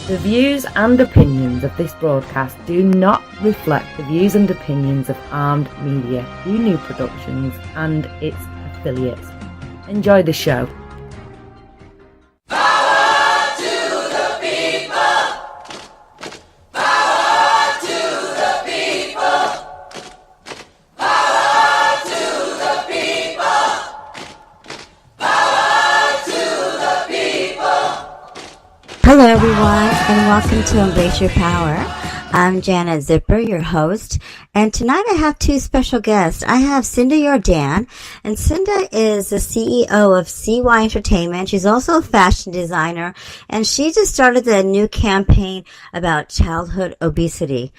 The views and opinions of this broadcast do not reflect the views and opinions of Armed Media, New Productions and its affiliates. Enjoy the show. Hello everyone, and welcome to Embrace Your Power. I'm Janet Zipper, your host, and tonight I have two special guests. I have Cinda Yordan, and Cinda is the CEO of CY Entertainment. She's also a fashion designer, and she just started a new campaign about childhood obesity.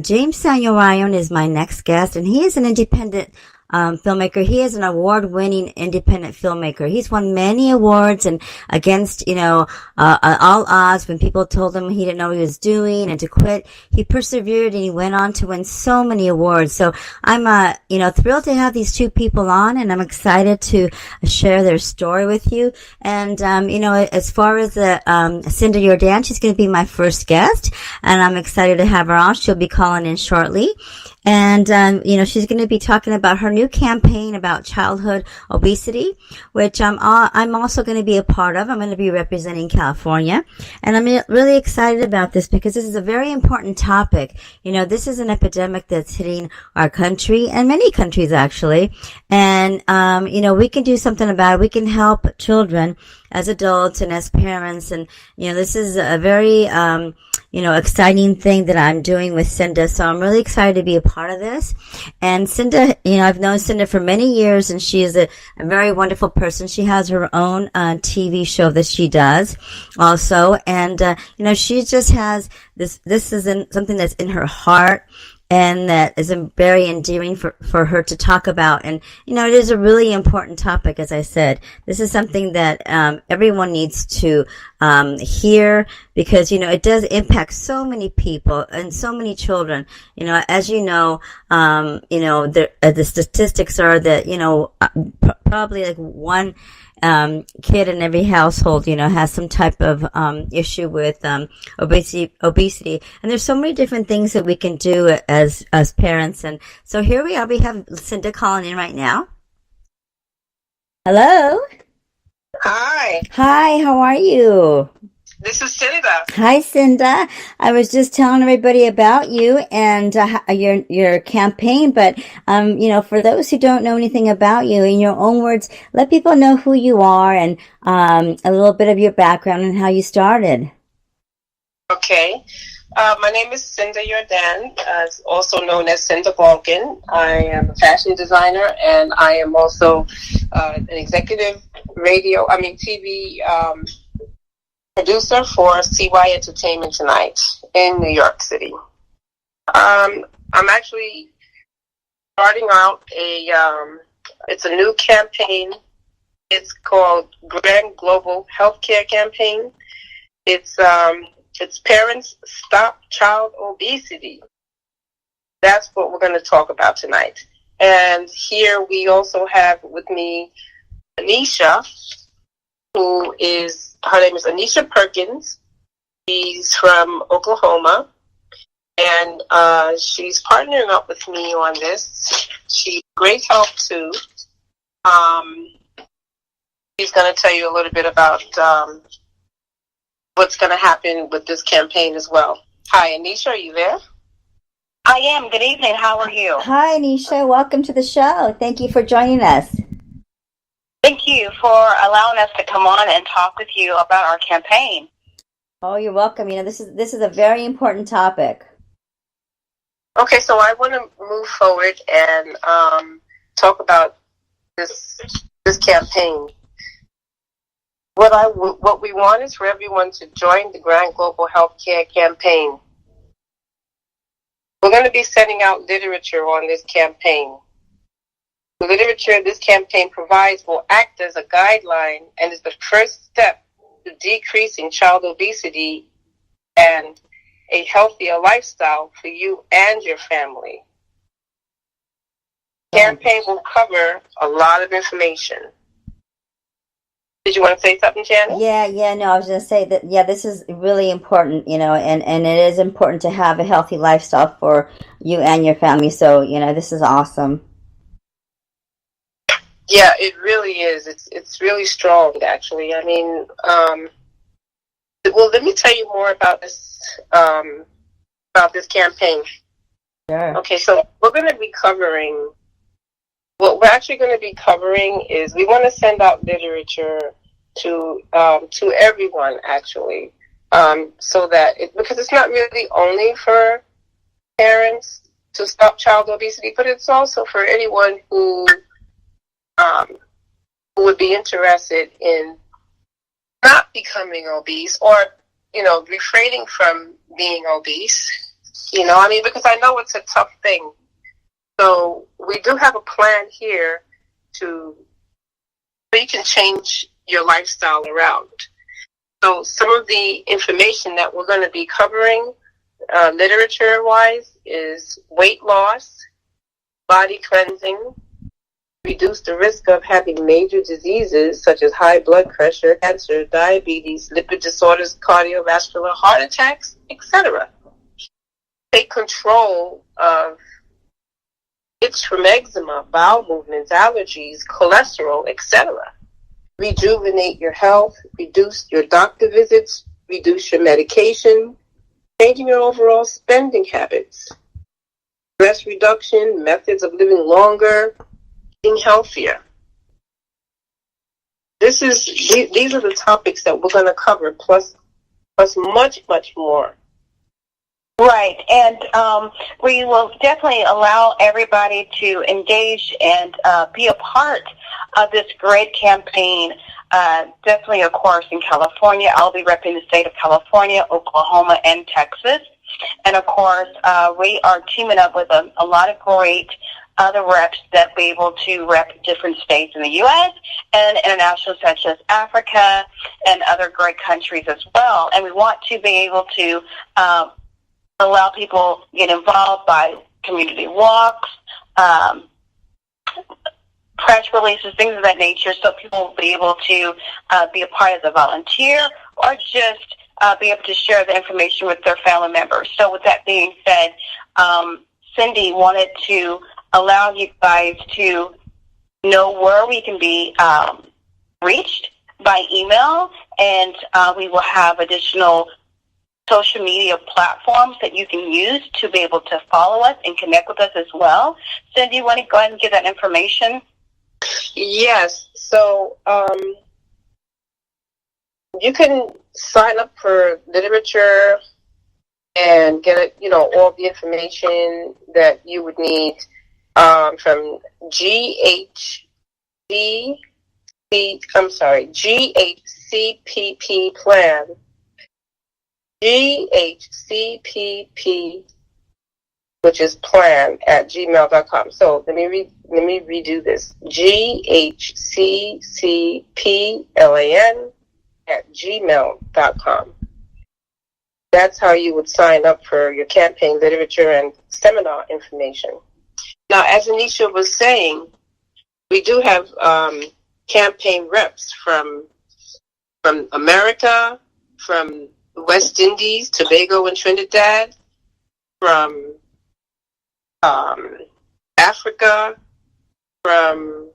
James Samuel Ryan is my next guest, and he is an independent filmmaker. He is an award-winning independent filmmaker. He's won many awards, and against, all odds, when people told him he didn't know what he was doing and to quit, he persevered and he went on to win so many awards. So I'm, thrilled to have these two people on, and I'm excited to share their story with you. And, as far as Cinda Yordan, she's going to be my first guest, and I'm excited to have her on. She'll be calling in shortly. And, she's going to be talking about her new campaign about childhood obesity, which I'm also going to be a part of. I'm going to be representing California. And I'm really excited about this because this is a very important topic. This is an epidemic that's hitting our country and many countries actually. And, we can do something about it. We can help children as adults and as parents. And, this is a very, exciting thing that I'm doing with Cinda. So I'm really excited to be a part of this. And Cinda, I've known Cinda for many years, and she is a very wonderful person. She has her own TV show that she does also. And, she just has this is something that's in her heart, and that is very endearing for her to talk about. And, it is a really important topic, as I said. This is something that everyone needs to hear, because, it does impact so many people and so many children. As the statistics are that, probably like one kid in every household, has some type of issue with obesity. And there's so many different things that we can do as parents. And so here we are. We have Cinda calling in right now. Hello. Hi. Hi, how are you? This is Cinda. Hi, Cinda. I was just telling everybody about you and your campaign, but for those who don't know anything about you, in your own words, let people know who you are and a little bit of your background and how you started. Okay. My name is Cinda Yordan, also known as Cinda Balkan. I am a fashion designer, and I am also an executive TV producer for CY Entertainment Tonight in New York City. I'm actually starting out it's a new campaign. It's called Grand Global Healthcare Campaign. It's Parents Stop Child Obesity. That's what we're going to talk about tonight. And here we also have with me Anisha, her name is Anisha Perkins. She's from Oklahoma, and she's partnering up with me on this. She's great help too. She's going to tell you a little bit about what's going to happen with this campaign as well. Hi, Anisha, are you there? I am. Good evening. How are you? Hi, Anisha. Welcome to the show. Thank you for joining us. Thank you for allowing us to come on and talk with you about our campaign. Oh, you're welcome. This is a very important topic. Okay, so I want to move forward and talk about this campaign. What we want is for everyone to join the Grand Global Healthcare Campaign. We're going to be sending out literature on this campaign. The literature this campaign provides will act as a guideline and is the first step to decreasing child obesity and a healthier lifestyle for you and your family. The campaign will cover a lot of information. Did you want to say something, Janet? Yeah, no, I was going to say that, yeah, this is really important, and it is important to have a healthy lifestyle for you and your family. So, this is awesome. Yeah, it really is. It's really strong, actually. I mean, well, let me tell you more about this campaign. Sure. Okay, so we're going to be covering. What we're actually going to be covering is we want to send out literature to everyone, actually, so that because it's not really only for parents to stop child obesity, but it's also for anyone who would be interested in not becoming obese or refraining from being obese. I mean, because I know it's a tough thing. So we do have a plan here so you can change your lifestyle around. So some of the information that we're going to be covering literature-wise is weight loss, body cleansing, reduce the risk of having major diseases such as high blood pressure, cancer, diabetes, lipid disorders, cardiovascular, heart attacks, etc. Take control of itch from eczema, bowel movements, allergies, cholesterol, etc. Rejuvenate your health, reduce your doctor visits, reduce your medication, changing your overall spending habits, stress reduction, methods of living longer, being healthier. These are the topics that we're going to cover, plus much, much more. Right, and we will definitely allow everybody to engage and be a part of this great campaign. Definitely, of course, in California. I'll be representing the state of California, Oklahoma, and Texas. And, of course, we are teaming up with a lot of great other reps that will be able to rep different states in the U.S. and international, such as Africa and other great countries as well. And we want to be able to allow people to get involved by community walks, press releases, things of that nature, so people will be able to be a part as a volunteer or just be able to share the information with their family members. So with that being said, Cindy wanted to allow you guys to know where we can be reached by email, and we will have additional social media platforms that you can use to be able to follow us and connect with us as well. Cindy, you want to go ahead and give that information? Yes. So you can sign up for literature and get all the information that you would need from GHCPP plan. GHCPP, which is plan at gmail.com. So let me redo this. GHCCPLAN at gmail.com. That's how you would sign up for your campaign literature and seminar information. Now, as Anisha was saying, we do have campaign reps from America, from the West Indies, Tobago and Trinidad, from Africa, from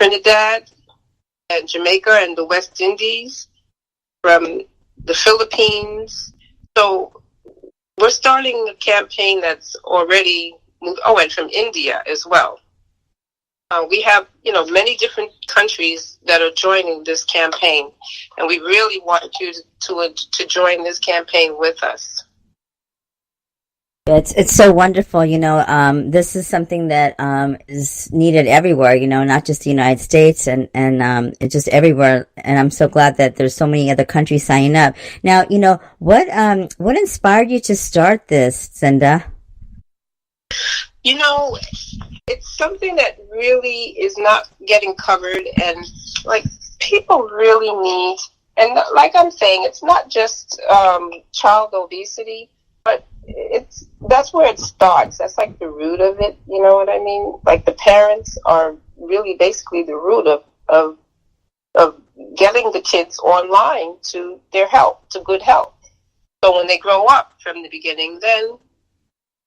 Trinidad and Jamaica and the West Indies, from the Philippines. So we're starting a campaign that's already moved. Oh, and from India as well. We have, many different countries that are joining this campaign, and we really want you to join this campaign with us. It's so wonderful, this is something that is needed everywhere, not just the United States and it's just everywhere. And I'm so glad that there's so many other countries signing up. Now, what inspired you to start this, Cinda? It's something that really is not getting covered, and people really need, and like I'm saying, it's not just child obesity, but that's where it starts. That's like the root of it, you know what I mean? Like the parents are really basically the root of of getting the kids online to their health, to good health. So when they grow up from the beginning, then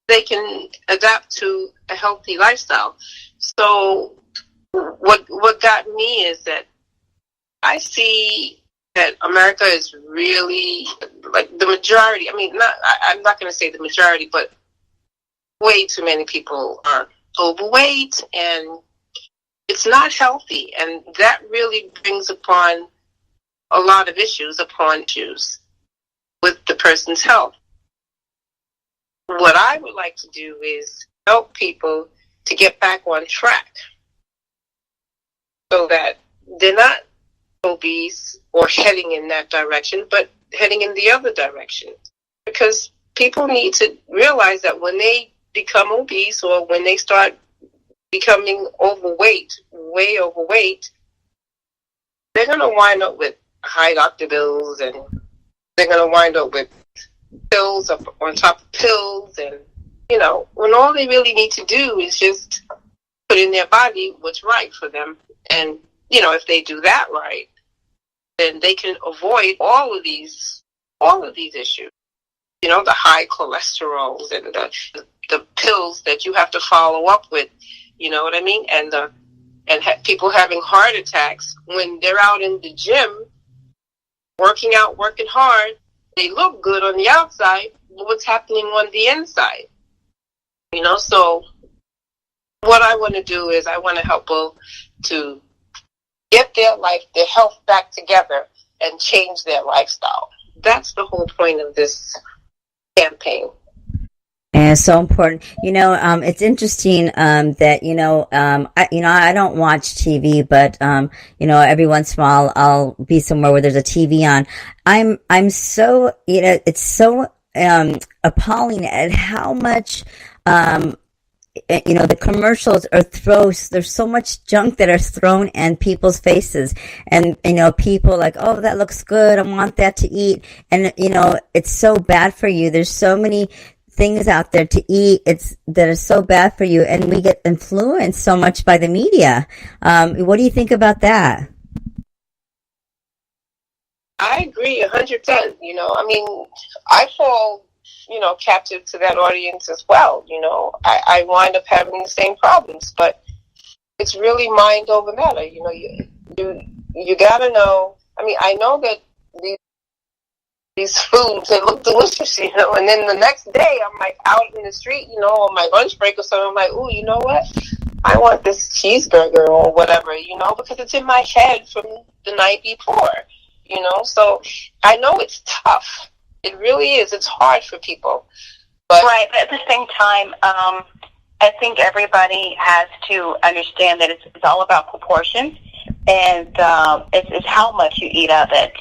they can adapt to a healthy lifestyle. So what got me is that I see that America is really, like, the majority. I mean, I'm not going to say the majority, but way too many people are overweight, and it's not healthy. And that really brings upon a lot of issues with the person's health. What I would like to do is help people to get back on track so that they're not obese or heading in that direction, but heading in the other direction. Because people need to realize that when they become obese or when they start becoming overweight, way overweight, they're going to wind up with high doctor bills, and they're going to wind up with pills on top of pills. And, when all they really need to do is just put in their body what's right for them. And, if they do that right, then they can avoid all of these issues. The high cholesterols and the pills that you have to follow up with, you know what I mean? And people having heart attacks when they're out in the gym, working out, working hard. They look good on the outside, but what's happening on the inside? So what I want to do is I want to help people to get their health back together and change their lifestyle. That's the whole point of this campaign. And it's so important. It's interesting that I don't watch TV, but every once in a while I'll be somewhere where there's a TV on. I'm so it's so appalling at how much the commercials are there's so much junk that are thrown in people's faces, and people like, oh, that looks good, I want that to eat, and it's so bad for you. There's so many things out there to eat that are so bad for you, and we get influenced so much by the media. What do you think about that? I agree 100%. I fall captive to that audience as well. I wind up having the same problems, but it's really mind over matter. You gotta know. I know that these foods, they look delicious, and then the next day I'm like out in the street, on my lunch break or something, I'm like, ooh, you know what? I want this cheeseburger or whatever, because it's in my head from the night before, so I know it's tough. It really is. It's hard for people. But right, but at the same time, I think everybody has to understand that it's all about proportions, and it's how much you eat of it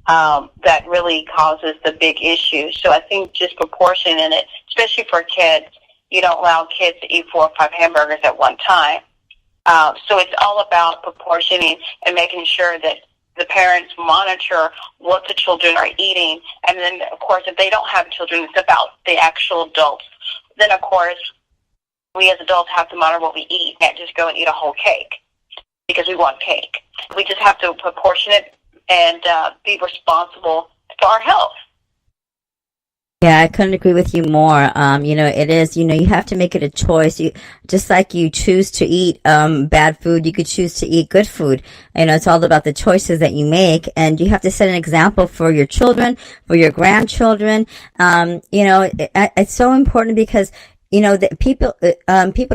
that really causes the big issue. So I think just proportion in it, especially for kids. You don't allow kids to eat 4 or 5 hamburgers at one time. So it's all about proportioning and making sure that the parents monitor what the children are eating. And then, of course, if they don't have children, it's about the actual adults. Then, of course, we as adults have to monitor what we eat. We can't just go and eat a whole cake because we want cake. We just have to proportion it and be responsible for our health. Yeah, I couldn't agree with you more. It is, you have to make it a choice. Just like you choose to eat, bad food, you could choose to eat good food. It's all about the choices that you make, and you have to set an example for your children, for your grandchildren. It's so important because, that people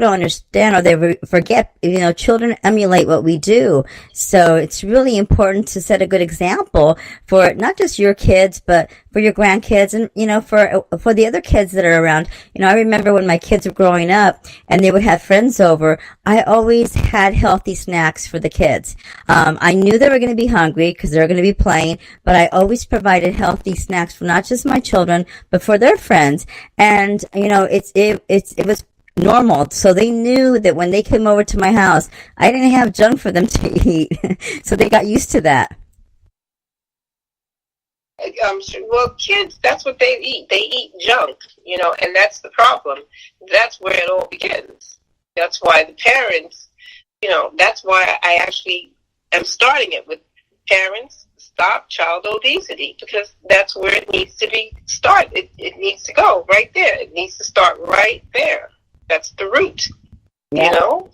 don't understand, or they forget, children emulate what we do. So it's really important to set a good example for not just your kids, but for your grandkids and, for the other kids that are around. I remember when my kids were growing up and they would have friends over, I always had healthy snacks for the kids. I knew they were going to be hungry because they were going to be playing, but I always provided healthy snacks for not just my children, but for their friends. And, it was normal. So they knew that when they came over to my house, I didn't have junk for them to eat. So they got used to that. Well, kids, that's what they eat. They eat junk, and that's the problem. That's where it all begins. That's why the parents, that's why I actually am starting it with parents stop child obesity, because that's where it needs to be started. It needs to go right there. It needs to start right there. That's the root, Yeah. you know?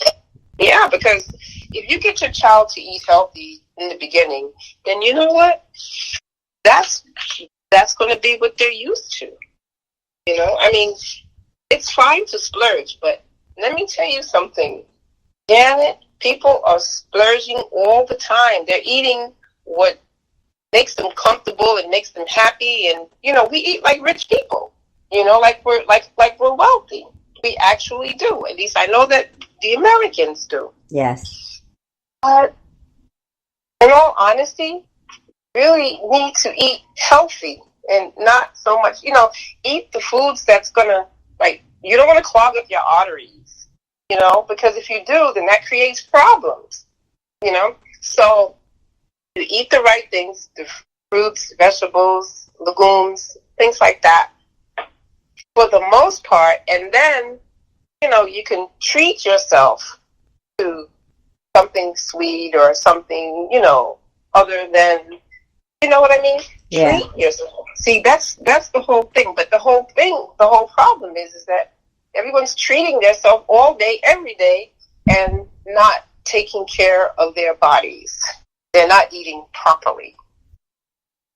Yeah, because if you get your child to eat healthy in the beginning, then you know what? That's going to be what they're used to. You know, I mean, it's fine to splurge, but let me tell you something. Janet, people are splurging all the time. They're eating what makes them comfortable and makes them happy, and you know, we eat like rich people. You know, like we're wealthy. We actually do. At least I know that the Americans do. Yes. But in all honesty, really need to eat healthy and not so much, you know, eat the foods that's gonna, like, you don't want to clog up your arteries, you know, because if you do, then that creates problems, you know. So you eat the right things, the fruits, vegetables, legumes, things like that, for the most part, and then, you know, you can treat yourself to something sweet or something, you know, other than, you know what I mean? Yeah. Treat yourself. See, that's the whole thing. But the whole problem is that everyone's treating themselves all day, every day, and not taking care of their bodies. They're not eating properly.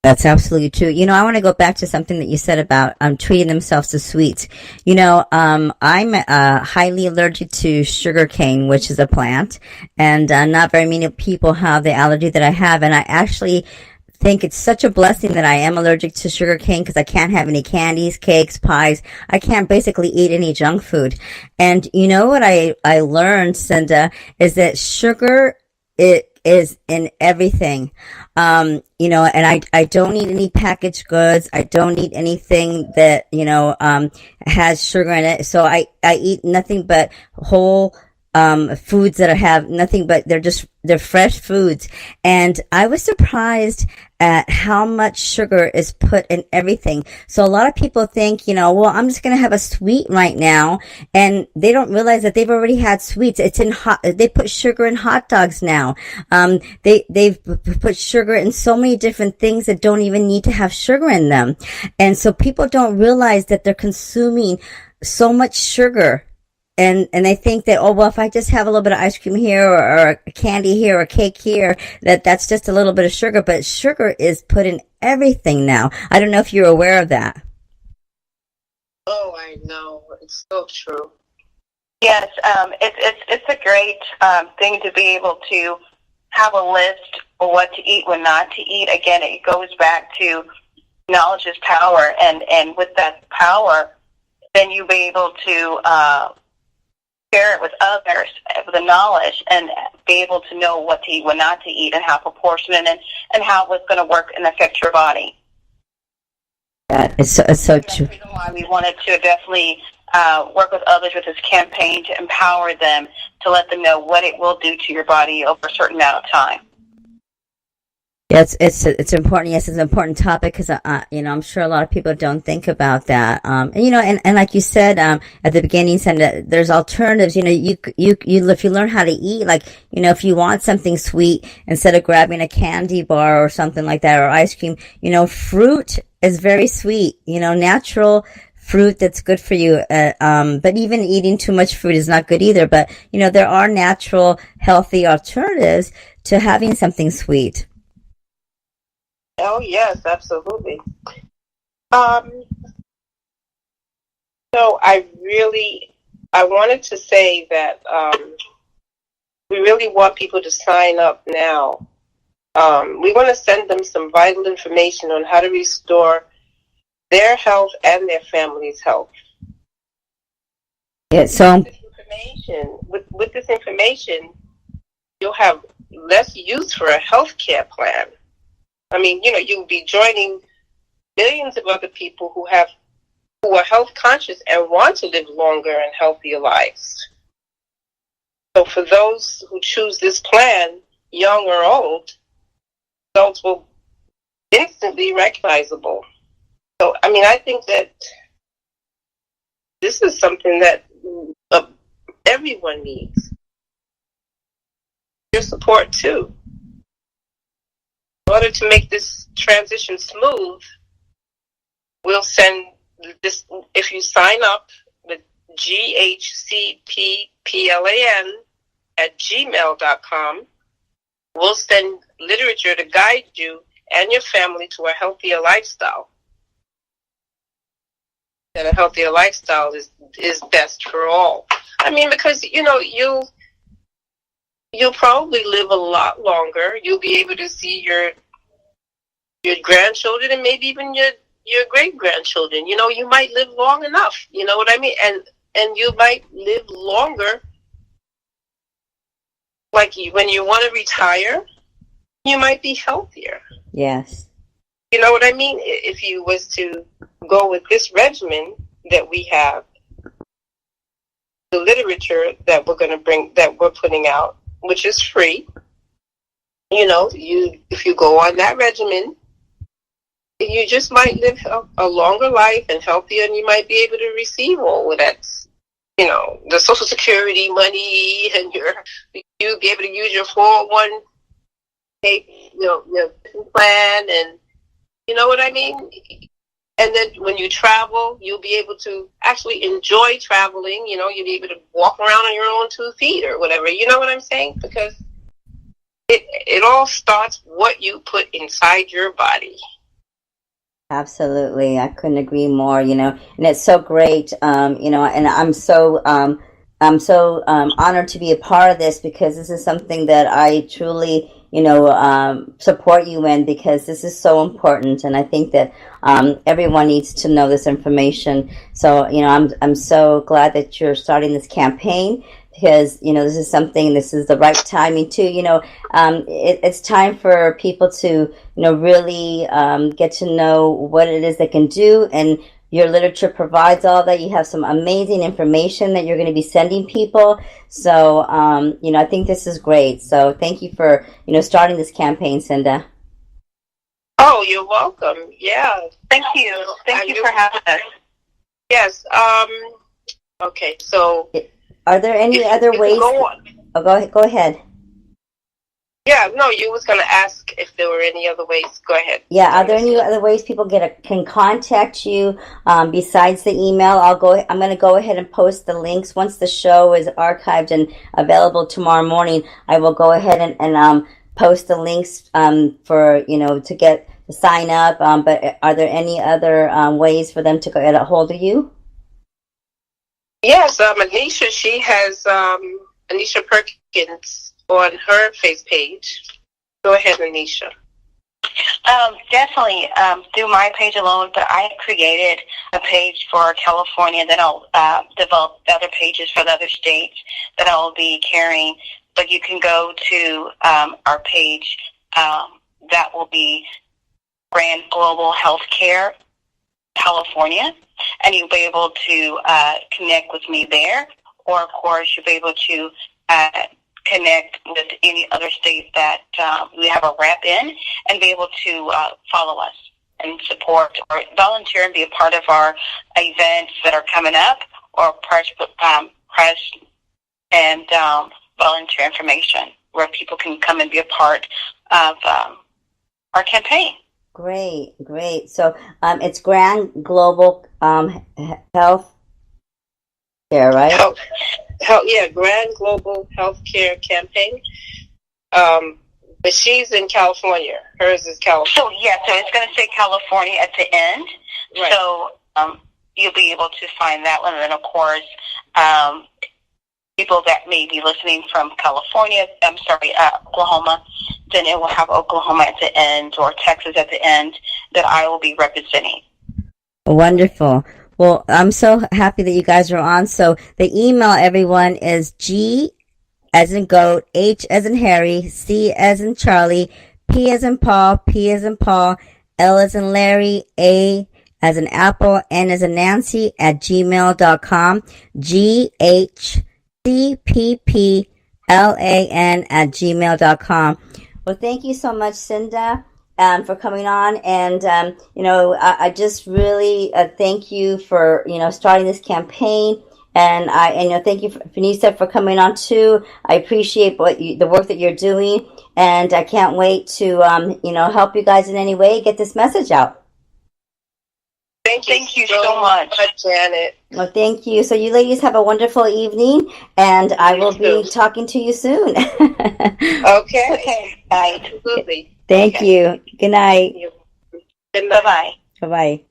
That's absolutely true. You know, I want to go back to something that you said about treating themselves to sweets. You know, I'm highly allergic to sugarcane, which is a plant, and not very many people have the allergy that I have. And I actually think it's such a blessing that I am allergic to sugarcane, because I can't have any candies, cakes, pies. I can't basically eat any junk food. And you know what I learned, Cinda, is that sugar, it is in everything. You know, and I don't eat any packaged goods. I don't eat anything that, you know, has sugar in it. So I eat nothing but whole, foods that have nothing but they're fresh foods. And I was surprised at how much sugar is put in everything. So a lot of people think, you know, well, I'm just going to have a sweet right now. And they don't realize that they've already had sweets. It's in they put sugar in hot dogs now. They've put sugar in so many different things that don't even need to have sugar in them. And so people don't realize that they're consuming so much sugar. And they think that, oh, well, if I just have a little bit of ice cream here or a candy here or a cake here, that's just a little bit of sugar. But sugar is put in everything now. I don't know if you're aware of that. Oh, I know. It's so true. Yes, it's a great thing to be able to have a list of what to eat, what not to eat. Again, it goes back to knowledge is power, and with that power, then you'll be able to share it with others, with the knowledge, and be able to know what to eat, what not to eat, and how proportionate and how it's going to work and affect your body. Yeah, it's so true. That's the reason why we wanted to definitely work with others with this campaign to empower them, to let them know what it will do to your body over a certain amount of time. Yeah, it's important. Yes, it's an important topic, because you know, I'm sure a lot of people don't think about that. And you know, and like you said at the beginning, Cinda, there's alternatives. You know, you if you learn how to eat, like, you know, if you want something sweet, instead of grabbing a candy bar or something like that, or ice cream, you know, fruit is very sweet. You know, natural fruit that's good for you. But even eating too much fruit is not good either. But you know, there are natural, healthy alternatives to having something sweet. Oh, yes, absolutely. So I wanted to say that we really want people to sign up now. We want to send them some vital information on how to restore their health and their family's health. Yeah, so with this information, you'll have less use for a health care plan. I mean, you know, you'll be joining millions of other people who are health conscious and want to live longer and healthier lives. So for those who choose this plan, young or old, results will instantly recognizable. So, I mean, I think that this is something that everyone needs. Your support too. In order to make this transition smooth, we'll send this, if you sign up with ghcpplan@gmail.com, we'll send literature to guide you and your family to a healthier lifestyle. And a healthier lifestyle is best for all. I mean, because, you'll probably live a lot longer. You'll be able to see your grandchildren and maybe even your great-grandchildren. You might live long enough. You know what I mean? And you might live longer. Like when you want to retire, you might be healthier. Yes. You know what I mean? If you was to go with this regimen that we have, the literature that we're putting out, which is free. If you go on that regimen, you just might live a longer life and healthier, and you might be able to receive all of that. The Social Security money, and you'll be able to use your 401k, your plan, and you know what I mean? And then when you travel, you'll be able to actually enjoy traveling. You'll be able to walk around on your own 2 feet or whatever. You know what I'm saying? Because it all starts what you put inside your body. Absolutely. I couldn't agree more, and it's so great, and I'm so honored to be a part of this, because this is something that I truly, support you in, because this is so important. And I think that everyone needs to know this information. So, I'm so glad that you're starting this campaign, because, this is the right timing too. It's time for people to, really get to know what it is they can do. And your literature provides all that. You have some amazing information that you're going to be sending people. So, I think this is great. So thank you for, starting this campaign, Cinda. Oh, you're welcome. Yeah. Thank you. Thank you for having us. Yes. Okay. So, are there any other ways? Go ahead. Yeah, no, you was going to ask if there were any other ways. Go ahead. Yeah, are there any other ways people can contact you besides the email? I'm going to go ahead and post the links once the show is archived and available tomorrow morning. I will go ahead and post the links for to sign up. But are there any other ways for them to get a hold of you? Yes, Anisha. She has Anisha Perkins on her face page. Go ahead, Anisha. Definitely through my page alone, but I created a page for California, then I'll develop other pages for the other states that I'll be carrying. But you can go to our page that will be Grand Global Healthcare California, and you'll be able to connect with me there, or of course you'll be able to connect with any other state that we have a rep in, and be able to follow us and support or volunteer and be a part of our events that are coming up, or press and volunteer information where people can come and be a part of our campaign. Great. So it's Grand Global Health Care, right? Grand Global Healthcare Campaign. But she's in California. Hers is California. So it's going to say California at the end. Right. So you'll be able to find that one. And then, of course, people that may be listening from Oklahoma, then it will have Oklahoma at the end, or Texas at the end, that I will be representing. Wonderful. Well, I'm so happy that you guys are on. So the email, everyone, is G as in goat, H as in Harry, C as in Charlie, P as in Paul, P as in Paul, L as in Larry, A as in Apple, N as in Nancy @gmail.com, GHCPPLAN @gmail.com. Well, thank you so much, Cinda, for coming on. And, I just really thank you for, starting this campaign. And thank you, Vanessa, for coming on too. I appreciate the work that you're doing. And I can't wait to, help you guys in any way get this message out. Thank you so much, Janet. Well, thank you. So you ladies have a wonderful evening, and I will be talking to you soon. Okay. Absolutely. Thank you. Good night. Good night. Bye-bye. Bye-bye.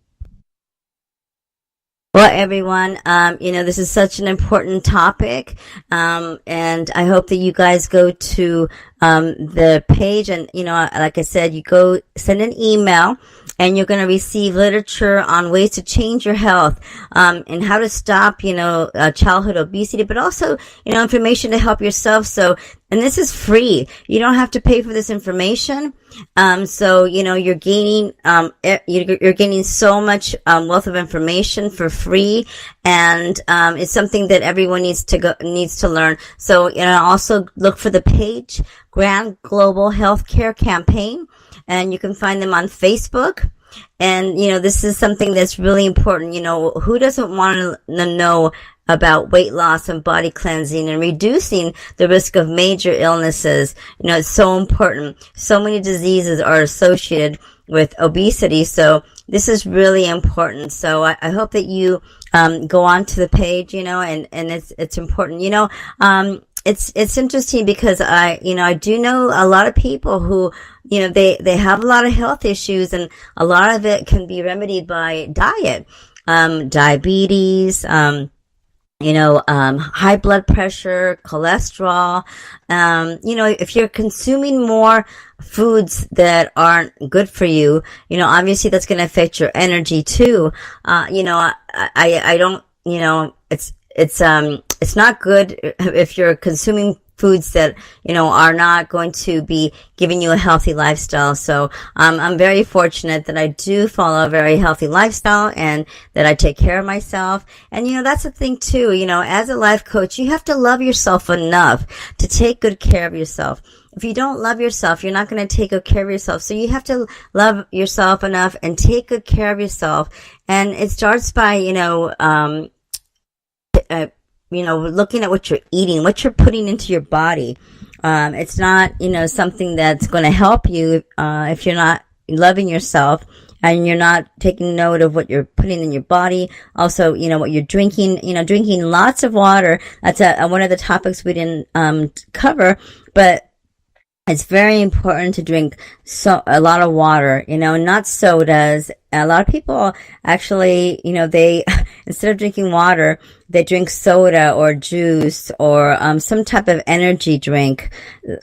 Well, everyone, this is such an important topic, and I hope that you guys go to the page and, like I said, you go send an email, and you're going to receive literature on ways to change your health, and how to stop, childhood obesity, but also, information to help yourself. So, and this is free. You don't have to pay for this information. So, you're gaining, you're gaining so much, wealth of information for free. And, it's something that everyone needs to learn. So, also look for the page, Grand Global Healthcare Campaign. And you can find them on Facebook. And, this is something that's really important. Who doesn't want to know about weight loss and body cleansing and reducing the risk of major illnesses? It's so important. So many diseases are associated with obesity. So this is really important. So I hope that you, go on to the page, and it's important. It's interesting because I do know a lot of people who, they have a lot of health issues, and a lot of it can be remedied by diet, diabetes, high blood pressure, cholesterol. If you're consuming more foods that aren't good for you, obviously that's going to affect your energy too. I don't, it's not good if you're consuming foods that, are not going to be giving you a healthy lifestyle. So, I'm very fortunate that I do follow a very healthy lifestyle and that I take care of myself. And, that's the thing too, as a life coach, you have to love yourself enough to take good care of yourself. If you don't love yourself, you're not going to take good care of yourself. So you have to love yourself enough and take good care of yourself. And it starts by, looking at what you're eating, what you're putting into your body. It's not, something that's going to help you, if you're not loving yourself and you're not taking note of what you're putting in your body. Also, what you're drinking, drinking lots of water. That's one of the topics we didn't, cover, but it's very important to drink a lot of water, not sodas. A lot of people actually, they, instead of drinking water, they drink soda or juice or, some type of energy drink.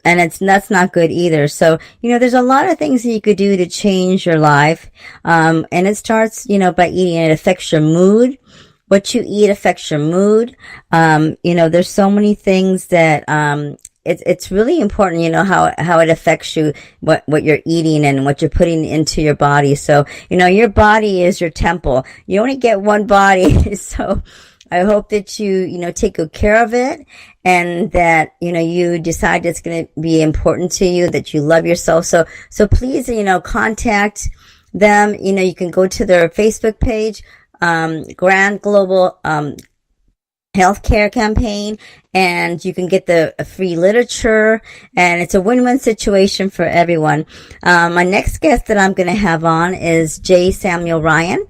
And that's not good either. So, there's a lot of things that you could do to change your life. And it starts, by eating. It affects your mood. What you eat affects your mood. There's so many things that, it's really important, how it affects you, what you're eating and what you're putting into your body. So, your body is your temple. You only get one body. So I hope that you, take good care of it and that, you decide it's going to be important to you, that you love yourself. So please, contact them. You can go to their Facebook page, Grand Global, Healthcare Campaign, and you can get the free literature, and it's a win-win situation for everyone. My next guest that I'm going to have on is J. Samuel Ryan,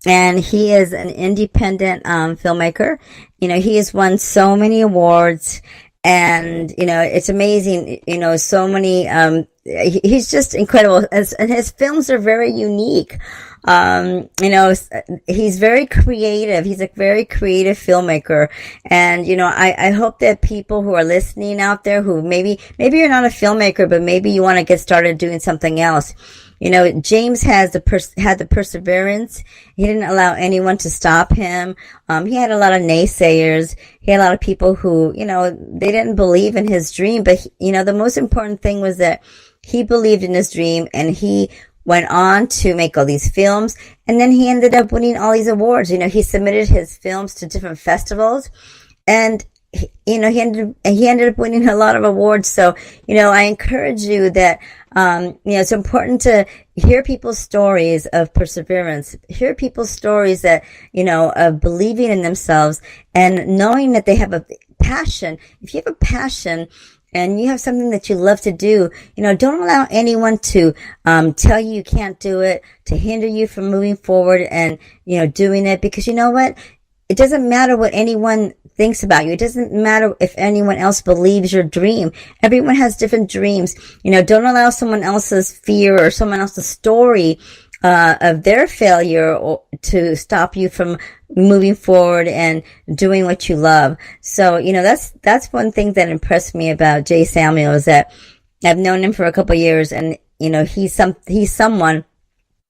and he is an independent filmmaker. He has won so many awards, and it's amazing. So many. He's just incredible, and his films are very unique. He's very creative. He's a very creative filmmaker. And, I hope that people who are listening out there who maybe you're not a filmmaker, but maybe you want to get started doing something else. James had the perseverance. He didn't allow anyone to stop him. He had a lot of naysayers. He had a lot of people who, they didn't believe in his dream. But, the most important thing was that he believed in his dream, and he went on to make all these films, and then he ended up winning all these awards. He submitted his films to different festivals, and he ended up winning a lot of awards. So, I encourage you that, it's important to hear people's stories of perseverance, hear people's stories that, of believing in themselves and knowing that they have a passion. If you have a passion, and you have something that you love to do, don't allow anyone to tell you can't do it, to hinder you from moving forward and, doing it, because you know what? It doesn't matter what anyone thinks about you. It doesn't matter if anyone else believes your dream. Everyone has different dreams. Don't allow someone else's fear or someone else's story of their failure to stop you from moving forward and doing what you love. So, that's one thing that impressed me about Jay Samuel, is that I've known him for a couple of years, and, he's someone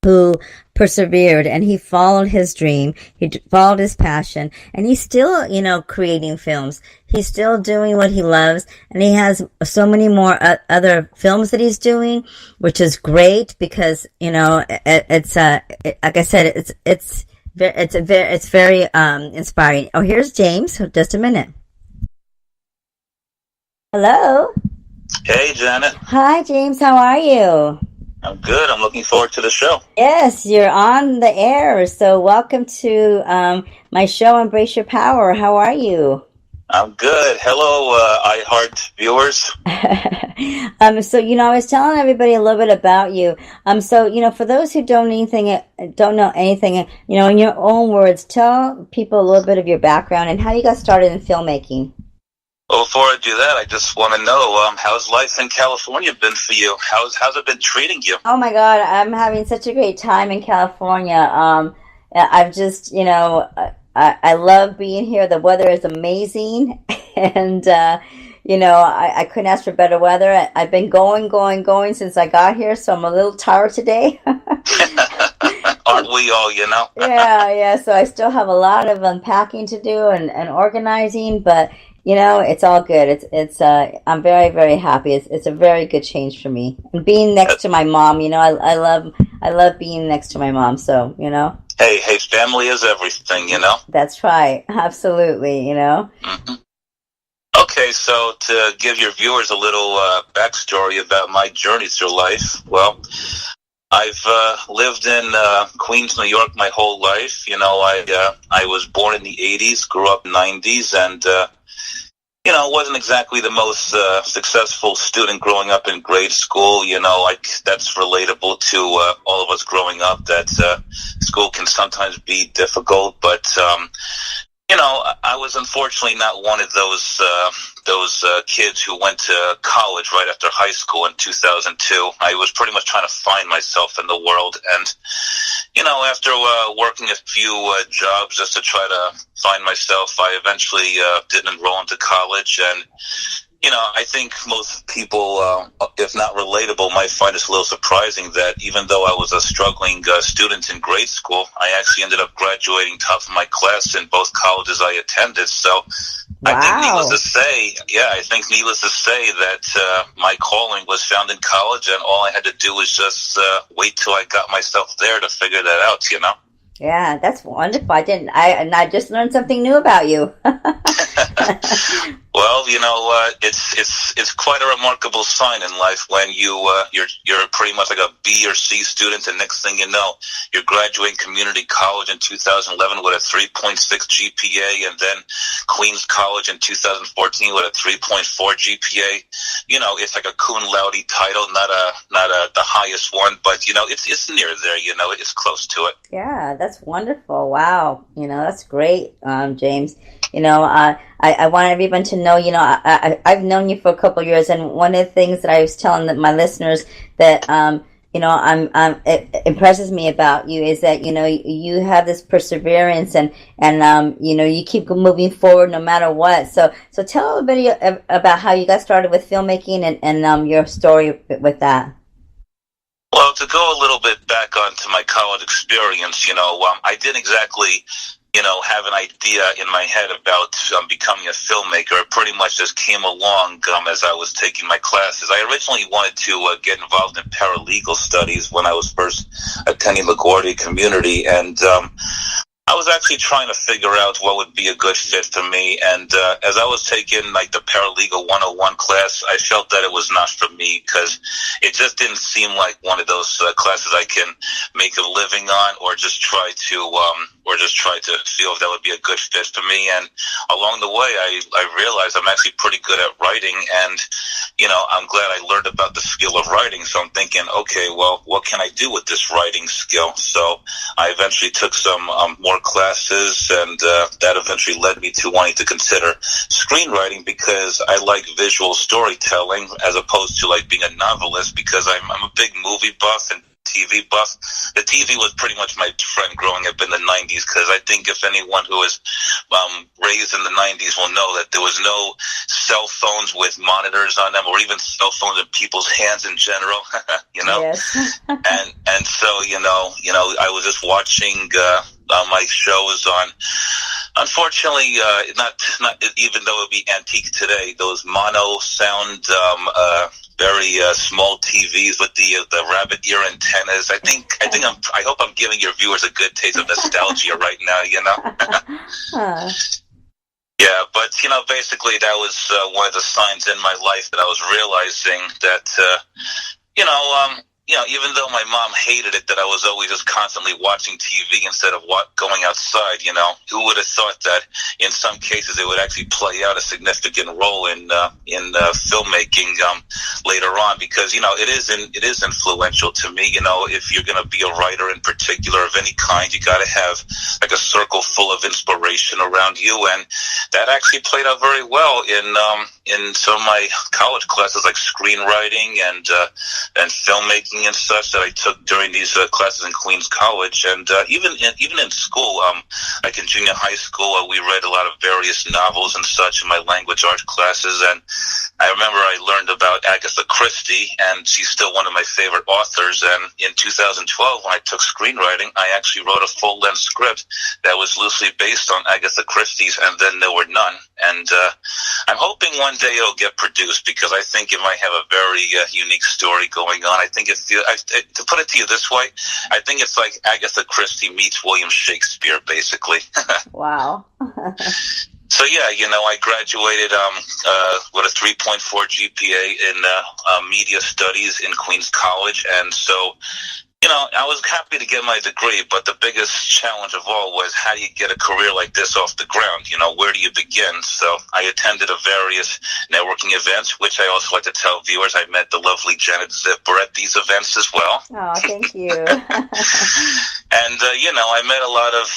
who persevered, and he followed his dream, he followed his passion, and he's still, creating films. He's still doing what he loves, and he has so many more other films that he's doing, which is great because, it's like I said, it's very inspiring. Oh, here's James. Just a minute. Hello. Hey, Janet. Hi, James. How are you? I'm good. I'm looking forward to the show. Yes, you're on the air. So welcome to my show, Embrace Your Power. How are you? I'm good. Hello, iHeart viewers. So, I was telling everybody a little bit about you. So, for those who don't know anything, in your own words, tell people a little bit of your background and how you got started in filmmaking. Well, before I do that, I just want to know, how's life in California been for you? How's it been treating you? Oh my God, I'm having such a great time in California. I've just, I love being here. The weather is amazing, and I couldn't ask for better weather. I've been going since I got here, so I'm a little tired today. Aren't we all, Yeah. So I still have a lot of unpacking to do and organizing, but it's all good. It's I'm very, very happy. It's a very good change for me. And being next to my mom, I love being next to my mom. So, Hey, family is everything, That's right. Absolutely, Mm-hmm. Okay, so to give your viewers a little backstory about my journey through life, well, I've lived in Queens, New York my whole life. I was born in the 80s, grew up in the 90s, and wasn't exactly the most successful student growing up in grade school. That's relatable to all of us growing up, that school can sometimes be difficult. But, I was unfortunately not one of those kids who went to college right after high school in 2002. I was pretty much trying to find myself in the world. And, after working a few jobs just to try to find myself, I eventually did enroll into college. And, I think most people, if not relatable, might find this a little surprising that even though I was a struggling student in grade school, I actually ended up graduating top of my class in both colleges I attended. So wow. I think needless to say that my calling was found in college, and all I had to do was just wait till I got myself there to figure that out, Yeah, that's wonderful. I just learned something new about you. Well, it's quite a remarkable sign in life when you're pretty much like a B or C student, and next thing you know, you're graduating community college in 2011 with a 3.6 GPA, and then Queens College in 2014 with a 3.4 GPA. It's like a cum laude title, not the highest one, but it's near there. It's close to it. Yeah, that's wonderful. Wow, that's great, James. I want everyone to know, I've known you for a couple of years, and one of the things that I was telling my listeners that, it impresses me about you is that, you have this perseverance and you keep moving forward no matter what. So tell everybody about how you got started with filmmaking and your story with that. Well, to go a little bit back onto my college experience, I didn't exactly have an idea in my head about becoming a filmmaker. It pretty much just came along as I was taking my classes. I originally wanted to get involved in paralegal studies when I was first attending LaGuardia Community, and I was actually trying to figure out what would be a good fit for me, and as I was taking like the Paralegal 101 class, I felt that it was not for me because it just didn't seem like one of those classes I can make a living on, or just try to feel if that would be a good fit for me. And along the way, I realized I'm actually pretty good at writing, and I'm glad I learned about the skill of writing. So I'm thinking, okay, well, what can I do with this writing skill? So I eventually took some more classes, and that eventually led me to wanting to consider screenwriting because I like visual storytelling as opposed to like being a novelist, because I'm a big movie buff and TV buff. The TV was pretty much my friend growing up in the 90s, because I think if anyone who was raised in the 90s will know that there was no cell phones with monitors on them, or even cell phones in people's hands in general. Yes. and so I was just watching my shows on, unfortunately, not even though it would be antique today, those mono sound very small TVs with the rabbit ear antennas. I hope I'm giving your viewers a good taste of nostalgia right now. Yeah, but basically that was one of the signs in my life that I was realizing that even though my mom hated it that I was always just constantly watching TV instead of going outside, who would have thought that in some cases it would actually play out a significant role in filmmaking later on, because it is influential to me. If you're going to be a writer in particular of any kind, you got to have like a circle full of inspiration around you, and that actually played out very well in some of my college classes like screenwriting and filmmaking and such that I took during these classes in Queens College. And even in school, like in junior high school, we read a lot of various novels and such in my language arts classes. And I remember I learned about Agatha Christie, and she's still one of my favorite authors. And in 2012, when I took screenwriting, I actually wrote a full-length script that was loosely based on Agatha Christie's And Then There Were None. And I'm hoping one day it'll get produced, because I think it might have a very unique story going on. I think to put it to you this way, I think it's like Agatha Christie meets William Shakespeare, basically. Wow. So yeah, I graduated with a 3.4 GPA in media studies in Queens College, and so I was happy to get my degree, but the biggest challenge of all was, how do you get a career like this off the ground? Where do you begin? So I attended various networking events, which I also like to tell viewers I met the lovely Janet Zipper at these events as well. Oh, thank you. And, I met a lot of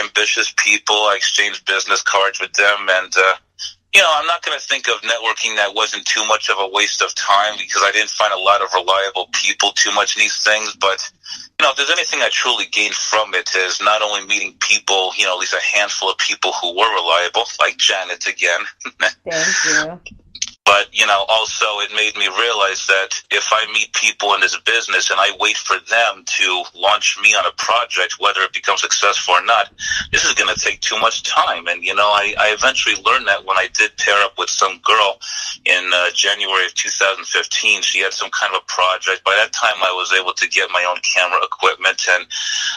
ambitious people. I exchanged business cards with them, and I'm not going to think of networking that wasn't too much of a waste of time, because I didn't find a lot of reliable people too much in these things. But, if there's anything I truly gained from it, is not only meeting people, at least a handful of people who were reliable, like Janet again. Thank you. But, also it made me realize that if I meet people in this business and I wait for them to launch me on a project, whether it becomes successful or not, this is going to take too much time. And, I eventually learned that when I did pair up with some girl in January of 2015. She had some kind of a project. By that time, I was able to get my own camera equipment. And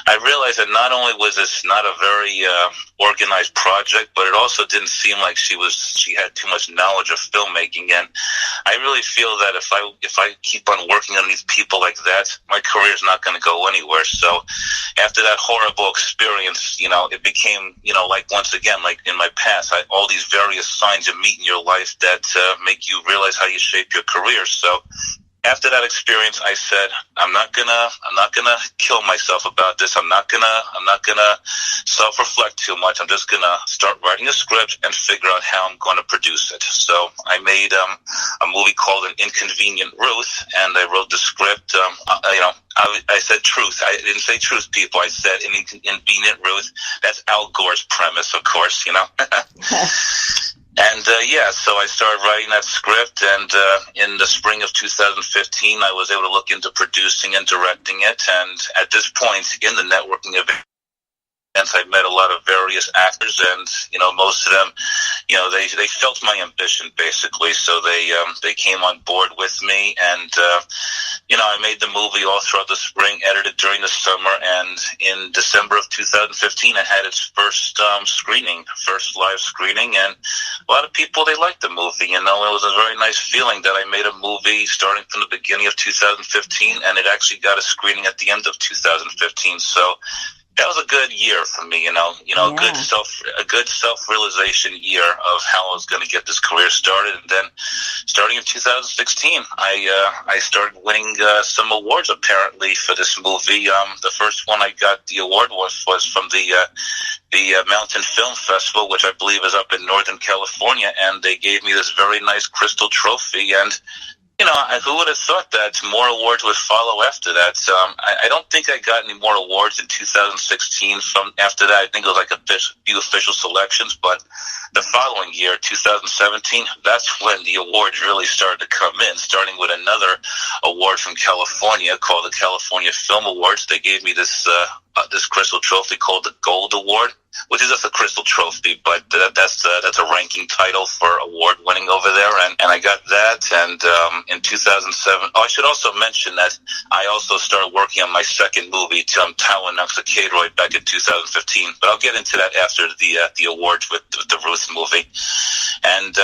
I realized that not only was this not a very organized project, but it also didn't seem like she had too much knowledge of filmmaking. And I really feel that if I keep on working on these people like that, my career is not going to go anywhere. So after that horrible experience, it became, like once again, like in my past, all these various signs you meet in your life that make you realize how you shape your career. So after that experience, I said, I'm not gonna kill myself about this. I'm not gonna self-reflect too much. I'm just gonna start writing a script and figure out how I'm gonna produce it. So I made a movie called An Inconvenient Ruth, and I wrote the script. I said truth. I didn't say truth, people. I said An Inconvenient Ruth. That's Al Gore's premise, of course, And so I started writing that script, and in the spring of 2015, I was able to look into producing and directing it. And at this point in the networking event, I met a lot of various actors, and most of them, they felt my ambition basically, so they came on board with me, and I made the movie all throughout the spring, edited during the summer, and in December of 2015, it had its first first live screening, and a lot of people, they liked the movie. It was a very nice feeling that I made a movie starting from the beginning of 2015, and it actually got a screening at the end of 2015. So that was a good year for me, Yeah. a good self-realization year of how I was going to get this career started. And then, starting in 2016, I started winning some awards apparently for this movie. The first one I got the award was from the Mountain Film Festival, which I believe is up in Northern California, and they gave me this very nice crystal trophy. And who would have thought that more awards would follow after that? I don't think I got any more awards in 2016. From after that, I think it was like a few official selections. But the following year, 2017, that's when the awards really started to come in, starting with another award from California called the California Film Awards. They gave me this crystal trophy called the Gold Award, which is just a crystal trophy, but that's a ranking title for award winning over there, and I got that. And in 2007, I should also mention that I also started working on my second movie, Tywin Nuxacaderoy, back in 2015. But I'll get into that after the awards with the Ruth movie. And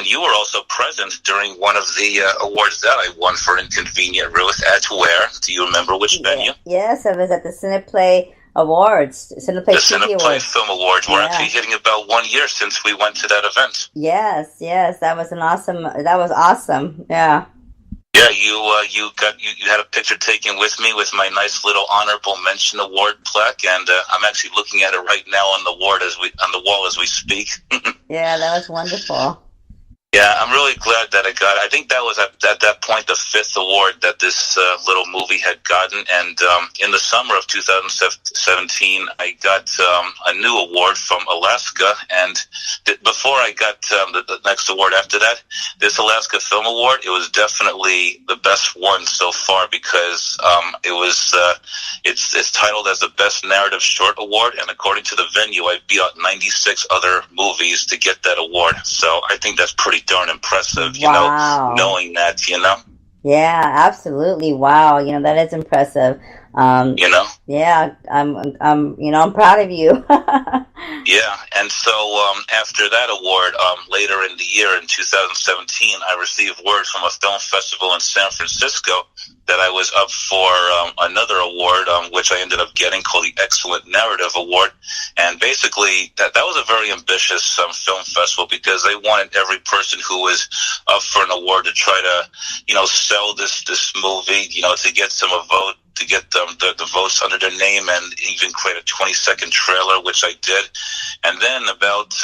you were also present during one of the awards that I won for Inconvenient Ruth. At where? Do you remember which venue? Yes, I was at the Cineplay Awards, Cineplay the Cineplay Film Awards. We're actually hitting about 1 year since we went to that event. Yes, that was awesome. Yeah. Yeah, you had a picture taken with me with my nice little honorable mention award plaque, and I'm actually looking at it right now on the wall as we speak. Yeah, that was wonderful. Yeah, I'm really glad that I got it. I think that was at that point the fifth award that this little movie had gotten. And in the summer of 2017, I got a new award from Alaska. And before I got the next award after that, this Alaska Film Award, it was definitely the best one so far because it's titled as the Best Narrative Short Award. And according to the venue, I beat out 96 other movies to get that award. So I think that's pretty darn impressive, knowing that, Yeah, absolutely. Wow. That is impressive. Yeah, I'm proud of you. Yeah. And so, after that award, later in the year in 2017, I received word from a film festival in San Francisco that I was up for another award, which I ended up getting, called the Excellent Narrative Award. And basically, that was a very ambitious film festival because they wanted every person who was up for an award to try to, sell this movie, to get some vote, to get the votes under their name, and even create a 20-second trailer, which I did. And then about,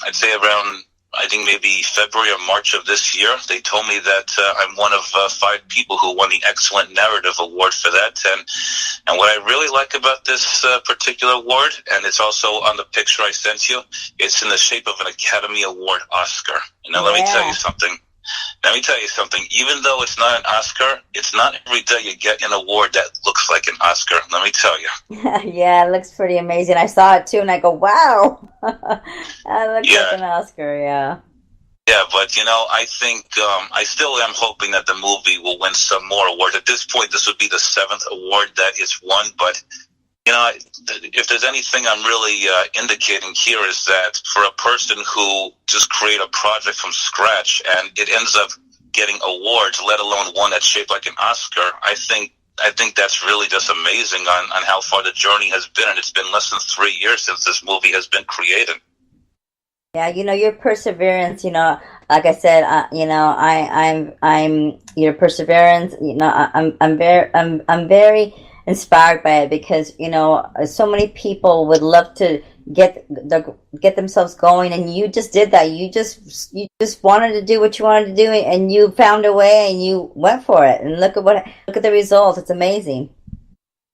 I'd say around, I think maybe February or March of this year, they told me that I'm one of 5 people who won the Excellent Narrative Award for that. And what I really like about this particular award, and it's also on the picture I sent you, it's in the shape of an Academy Award Oscar. Let me tell you something. Even though it's not an Oscar, it's not every day you get an award that looks like an Oscar. Let me tell you. Yeah, it looks pretty amazing. I saw it too, and I go, "Wow, that looks like an Oscar." Yeah. Yeah, but I think I still am hoping that the movie will win some more awards. At this point, this would be the 7th award that it's won, but. If there's anything I'm really indicating here is that for a person who just create a project from scratch and it ends up getting awards, let alone one that's shaped like an Oscar, I think that's really just amazing on how far the journey has been, and it's been less than 3 years since this movie has been created. Yeah, your perseverance. Like I said, I'm your perseverance. I'm very inspired by it because so many people would love to get themselves going, and you just did that. You just wanted to do what you wanted to do, and you found a way, and you went for it. And look at the results. It's amazing.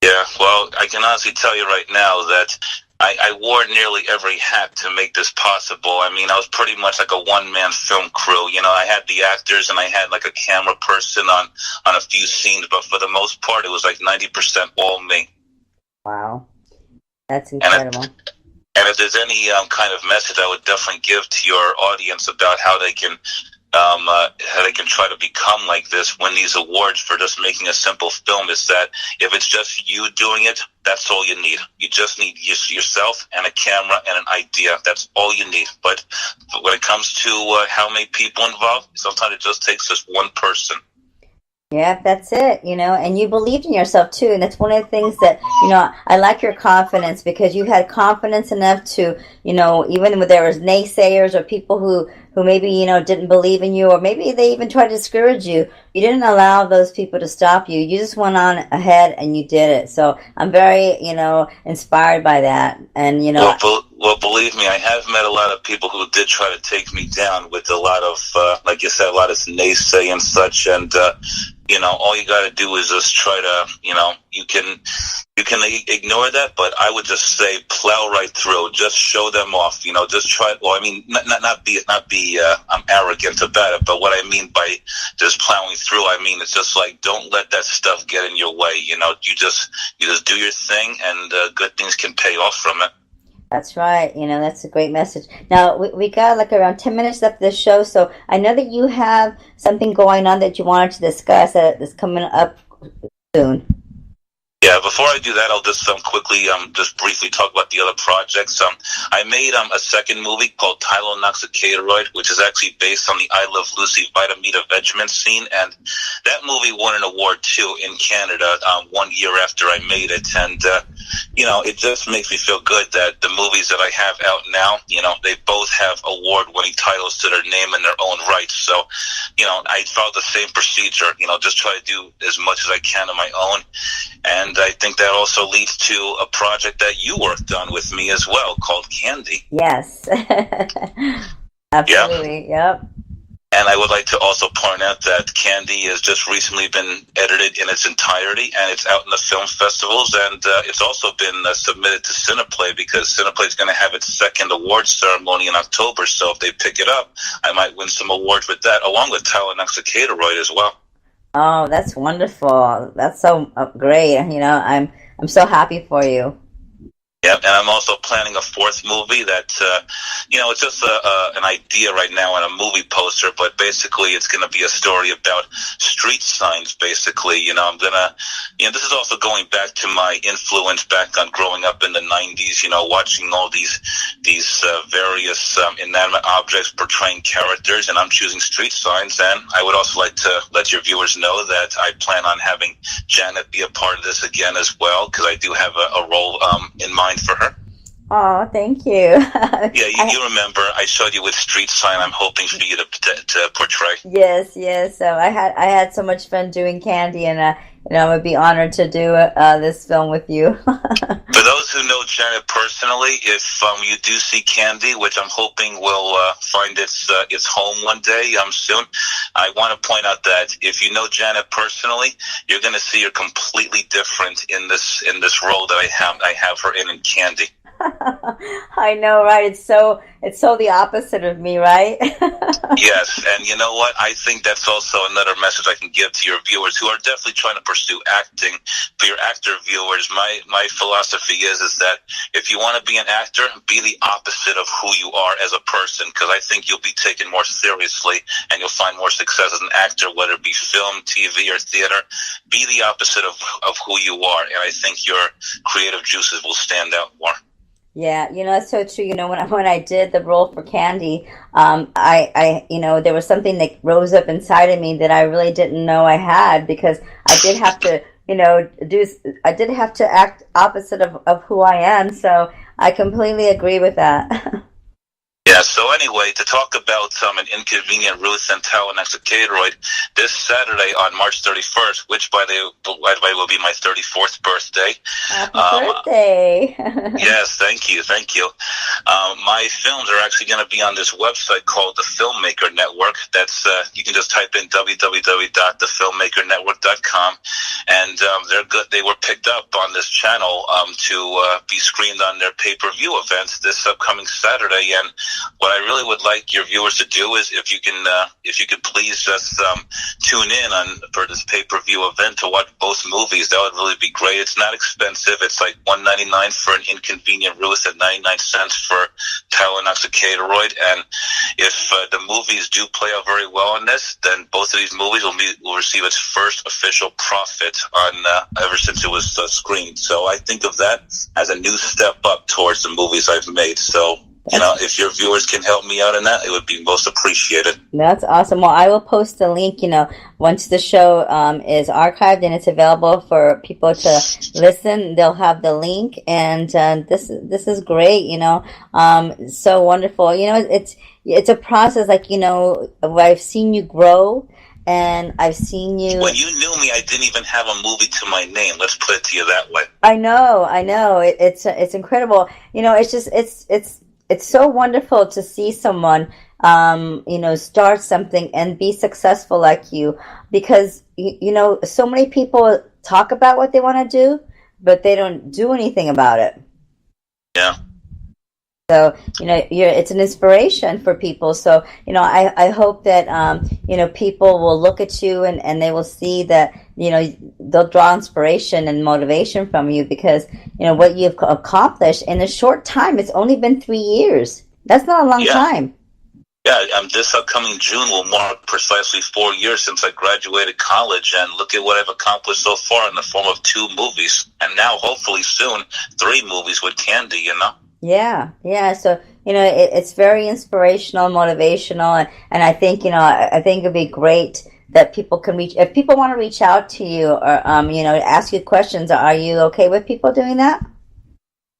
Yeah, well, I can honestly tell you right now that I wore nearly every hat to make this possible. I mean, I was pretty much like a one-man film crew. I had the actors and I had like a camera person on a few scenes, but for the most part, it was like 90% all me. Wow. That's incredible. And if there's any kind of message I would definitely give to your audience about how they can try to become like this, win these awards for just making a simple film, is that if it's just you doing it, that's all you need. You just need yourself and a camera and an idea. That's all you need. But when it comes to how many people involved, sometimes it just takes just one person. Yeah, that's it, and you believed in yourself too. And that's one of the things that, I like your confidence, because you had confidence enough to, even when there was naysayers or people who maybe, didn't believe in you, or maybe they even tried to discourage you. You didn't allow those people to stop you. You just went on ahead and you did it. So I'm very, inspired by that. And, Well, believe me, I have met a lot of people who did try to take me down with a lot of, like you said, a lot of naysay and such. And, all you got to do is just try to, you can ignore that, but I would just say plow right through. Just show them off. Just try. Well, I mean, not be I'm arrogant about it, but what I mean by just plowing through, I mean it's just like, don't let that stuff get in your way. You just do your thing, and good things can pay off from it. That's right. That's a great message. Now, we got like around 10 minutes left of the show, so I know that you have something going on that you wanted to discuss that is coming up soon. Yeah, before I do that, I'll just quickly just briefly talk about the other projects. I made a second movie called Tylonoxicatoroid, which is actually based on the I Love Lucy Vitamita Vegemite scene, and that movie won an award too in Canada 1 year after I made it, and it just makes me feel good that the movies that I have out now, they both have award-winning titles to their name and their own rights. So, I followed the same procedure, just try to do as much as I can on my own. And I think that also leads to a project that you worked on with me as well, called Candy. Yes. Absolutely. Yep. And I would like to also point out that Candy has just recently been edited in its entirety, and it's out in the film festivals, and it's also been submitted to Cineplay, because Cineplay is going to have its second awards ceremony in October. So if they pick it up, I might win some awards with that, along with Tylonoxicatoroid as well. Oh, that's wonderful. That's so great. I'm so happy for you. Yeah, and I'm also planning a fourth movie that, it's just an idea right now and a movie poster, but basically it's going to be a story about street signs, basically. I'm going to, this is also going back to my influence back on growing up in the 90s, watching all these various inanimate objects portraying characters, and I'm choosing street signs. And I would also like to let your viewers know that I plan on having Janet be a part of this again as well, because I do have a role in mind for her. Oh, thank you. Yeah, you remember I showed you with street sign. I'm hoping for you to portray. Yes. So I had so much fun doing Candy, and I would be honored to do this film with you. For those who know Janet personally, if you do see Candy, which I'm hoping will find its home one day soon, I want to point out that if you know Janet personally, you're going to see her completely different in this role that I have her in Candy. I know, right? It's so the opposite of me, right? Yes, and you know what? I think that's also another message I can give to your viewers who are definitely trying to pursue acting. For your actor viewers, my philosophy is that if you want to be an actor, be the opposite of who you are as a person, because I think you'll be taken more seriously and you'll find more success as an actor, whether it be film, TV, or theater. Be the opposite of who you are, and I think your creative juices will stand out more. Yeah, it's so true. When I did the role for Candy, I there was something that rose up inside of me that I really didn't know I had, because I did have to, I did have to act opposite of who I am. So I completely agree with that. Yeah, so anyway, to talk about an Inconvenient Ruth and Tylonoxicatoroid, this Saturday on March 31st, which by the way will be my 34th birthday. Happy birthday. Yes, thank you. my films are actually going to be on this website called the Filmmaker Network. That's you can just type in www.thefilmmakernetwork.com, and they're good. They were picked up on this channel to be screened on their pay-per-view events this upcoming Saturday. And what I really would like your viewers to do is, if you could please just tune in for this pay-per-view event to watch both movies. That would really be great. It's not expensive. It's like $1.99 for an Inconvenient Ruth and 99 cents for Tylenol-Oxycodone. And if the movies do play out very well in this, then both of these movies will receive its first official profit on ever since it was screened. So I think of that as a new step up towards the movies I've made. So, if your viewers can help me out in that, it would be most appreciated. That's awesome. Well, I will post the link, once the show is archived and it's available for people to listen. They'll have the link, and this is great, so wonderful. It's a process, where I've seen you grow, and I've seen you. When you knew me, I didn't even have a movie to my name. Let's put it to you that way. I know. It's incredible. It's so wonderful to see someone, start something and be successful like you, because, so many people talk about what they want to do, but they don't do anything about it. Yeah. So, it's an inspiration for people. So, I hope that, people will look at you and they will see that, they'll draw inspiration and motivation from you, because, what you've accomplished in a short time. It's only been 3 years. That's not a long time. Yeah, this upcoming June will mark precisely 4 years since I graduated college, and look at what I've accomplished so far in the form of 2 movies, and now hopefully soon 3 movies with Candy, Yeah. So, it's very inspirational, motivational, and I think, I think it'd be great that people can if people want to reach out to you or, ask you questions. Are you okay with people doing that?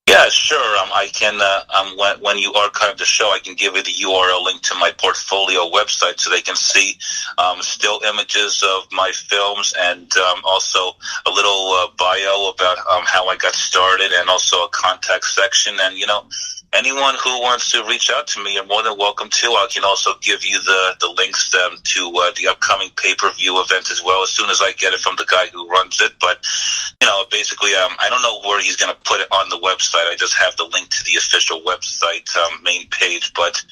Yeah, sure. I can, when you archive the show, I can give you the URL link to my portfolio website so they can see still images of my films, and also a little bio about how I got started, and also a contact section. And, anyone who wants to reach out to me, you're more than welcome to. I can also give you the links to the upcoming pay-per-view event as well, as soon as I get it from the guy who runs it. But, basically, I don't know where he's going to put it on the website. I just have the link to the official website main page. But,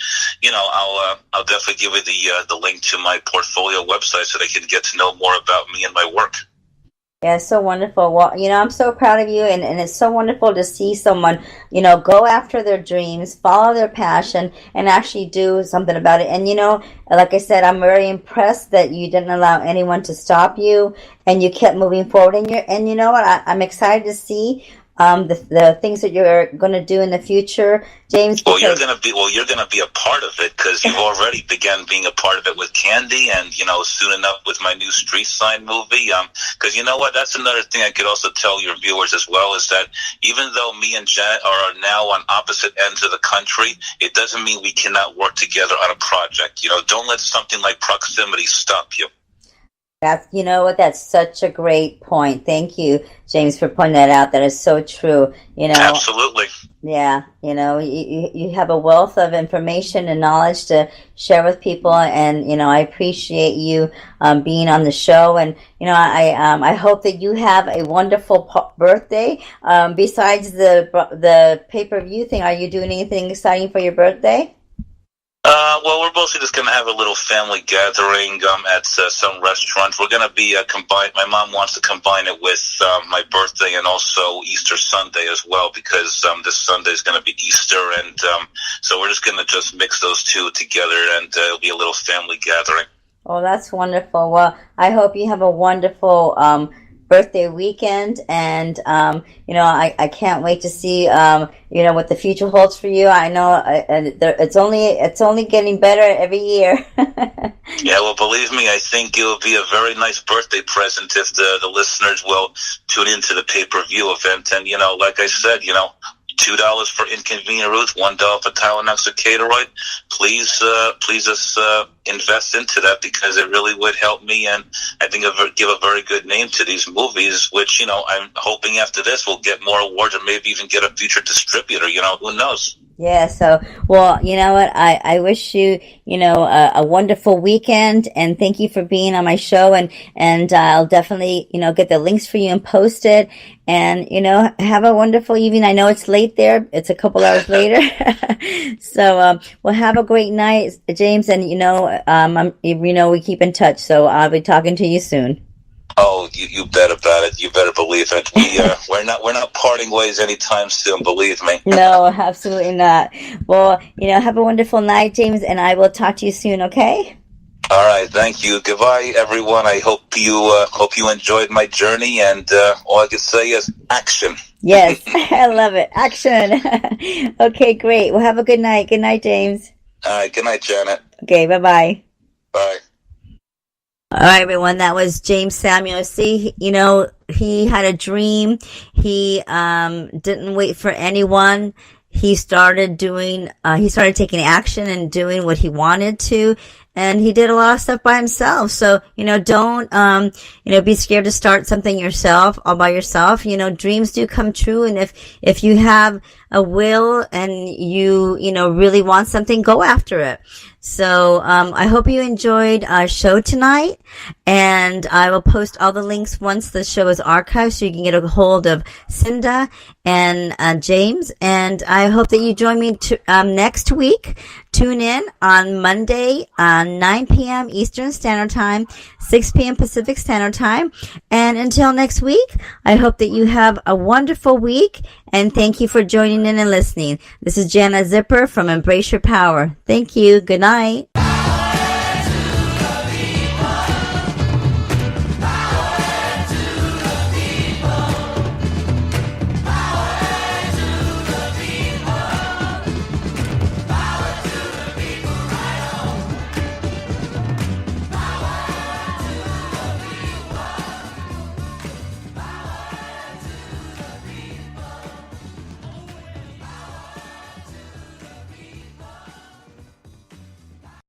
I'll definitely give you the link to my portfolio website so they can get to know more about me and my work. Yeah, it's so wonderful. Well, I'm so proud of you, and it's so wonderful to see someone, go after their dreams, follow their passion, and actually do something about it. And, like I said, I'm very impressed that you didn't allow anyone to stop you, and you kept moving forward. And you know what? I'm excited to see the things that you're going to do in the future, James. Well, you're going to be a part of it, because you've already begun being a part of it with Candy, and soon enough with my new Street Sign movie. Because you know what, that's another thing I could also tell your viewers as well, is that even though me and Janet are now on opposite ends of the country, it doesn't mean we cannot work together on a project. Don't let something like proximity stop you. That's such a great point. Thank you, James, for pointing that out. That is so true. Absolutely. Yeah, you have a wealth of information and knowledge to share with people, and I appreciate you being on the show. And I hope that you have a wonderful birthday. Besides the pay-per-view thing, are you doing anything exciting for your birthday? Well, we're mostly just going to have a little family gathering at some restaurant. We're going to be my mom wants to combine it with my birthday and also Easter Sunday as well, because this Sunday is going to be Easter, and so we're just going to mix those two together, and it'll be a little family gathering. Oh, that's wonderful. Well, I hope you have a wonderful birthday weekend, and I can't wait to see what the future holds for you. I know it's only getting better every year. Yeah, well, believe me, I think it will be a very nice birthday present if the listeners will tune into the pay-per-view event. And like I said, $2 for Inconvenient Ruth, $1 for Tylenol-Oxycodone. Please just invest into that, because it really would help me, and I think give a very good name to these movies, which, I'm hoping after this we'll get more awards, or maybe even get a future distributor. Who knows? Yeah, so, well, you know what? I wish you, a wonderful weekend, and thank you for being on my show, and I'll definitely, get the links for you and post it, and, have a wonderful evening. I know it's late there. It's a couple hours later. So, well, have a great night, James, and, we keep in touch, so I'll be talking to you soon. Oh, you bet about it. You better believe it. We're not parting ways anytime soon. Believe me. No, absolutely not. Well, have a wonderful night, James, and I will talk to you soon. Okay. All right. Thank you. Goodbye, everyone. I hope you enjoyed my journey, and all I can say is action. Yes, I love it. Action. Okay, great. Well, have a good night. Good night, James. All right. Good night, Janet. Okay. Bye-bye. Bye. All right, everyone. That was James Samuel. See, he had a dream. He didn't wait for anyone. He started taking action and doing what he wanted to. And he did a lot of stuff by himself. So, don't, be scared to start something yourself, all by yourself. Dreams do come true. And if you have a will and you really want something, go after it. So, I hope you enjoyed our show tonight, and I will post all the links once the show is archived so you can get a hold of Cinda and James. And I hope that you join me next week. Tune in on Monday, 9 p.m. Eastern Standard Time, 6 p.m. Pacific Standard Time. And until next week, I hope that you have a wonderful week, and thank you for joining in and listening. This is Jana Zipper from Embrace Your Power. Thank you. Good night.